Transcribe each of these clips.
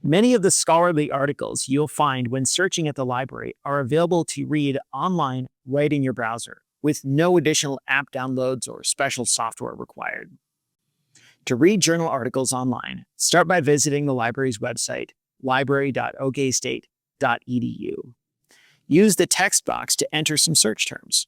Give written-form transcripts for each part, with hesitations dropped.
Many of the scholarly articles you'll find when searching at the library are available to read online right in your browser, with no additional app downloads or special software required. To read journal articles online, start by visiting the library's website, library.okstate.edu. Use the text box to enter some search terms.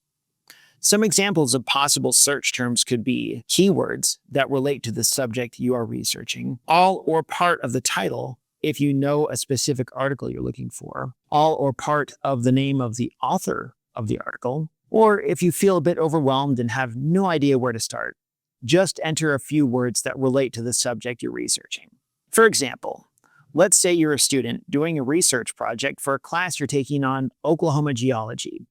Some examples of possible search terms could be keywords that relate to the subject you are researching, all or part of the title if you know a specific article you're looking for, all or part of the name of the author of the article, or if you feel a bit overwhelmed and have no idea where to start, just enter a few words that relate to the subject you're researching. For example, let's say you're a student doing a research project for a class you're taking on Oklahoma geology.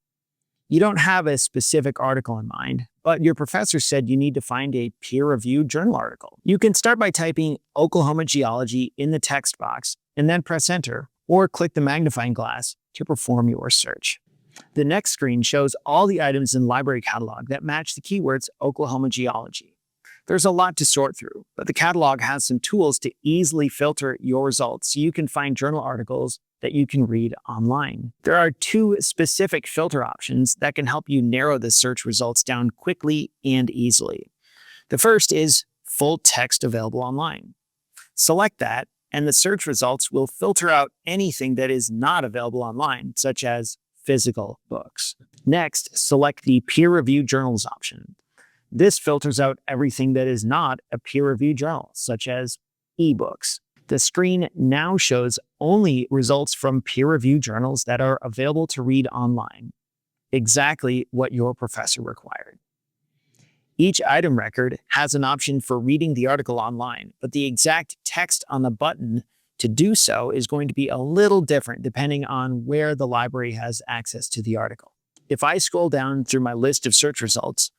You don't have a specific article in mind, but your professor said you need to find a peer-reviewed journal article. You can start by typing Oklahoma geology in the text box and then press enter, or click the magnifying glass to perform your search. The next screen shows all the items in the library catalog that match the keywords Oklahoma geology. There's a lot to sort through, but the catalog has some tools to easily filter your results so you can find journal articles that you can read online. There are two specific filter options that can help you narrow the search results down quickly and easily. The first is full text available online. Select that, and the search results will filter out anything that is not available online, such as physical books. Next, select the peer-reviewed journals option. This filters out everything that is not a peer-reviewed journal, such as ebooks. The screen now shows only results from peer-reviewed journals that are available to read online, exactly what your professor required. Each item record has an option for reading the article online, but the exact text on the button to do so is going to be a little different depending on where the library has access to the article. If I scroll down through my list of search results,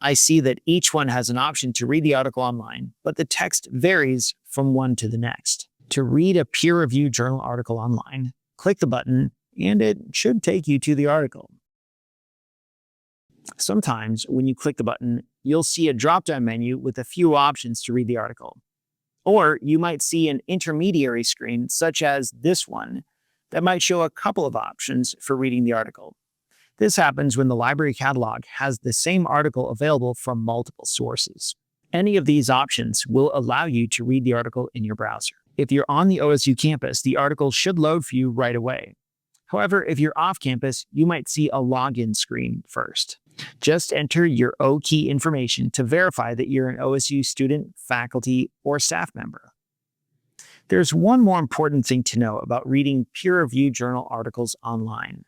I see that each one has an option to read the article online, but the text varies from one to the next. To read a peer-reviewed journal article online, click the button, and it should take you to the article. Sometimes, when you click the button, you'll see a drop-down menu with a few options to read the article. Or you might see an intermediary screen, such as this one, that might show a couple of options for reading the article. This happens when the library catalog has the same article available from multiple sources. Any of these options will allow you to read the article in your browser. If you're on the OSU campus, the article should load for you right away. However, if you're off campus, you might see a login screen first. Just enter your O key information to verify that you're an OSU student, faculty, or staff member. There's one more important thing to know about reading peer-reviewed journal articles online.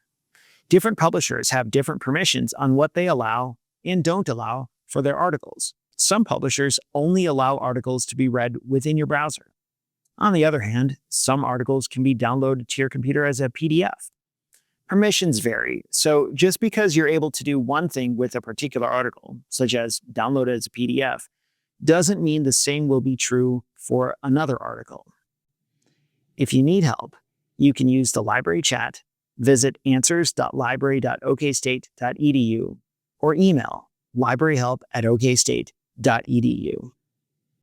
Different publishers have different permissions on what they allow and don't allow for their articles. Some publishers only allow articles to be read within your browser. On the other hand, some articles can be downloaded to your computer as a PDF. Permissions vary, so just because you're able to do one thing with a particular article, such as download it as a PDF, doesn't mean the same will be true for another article. If you need help, you can use the library chat, visit answers.library.okstate.edu, or email libraryhelp@okstate.edu.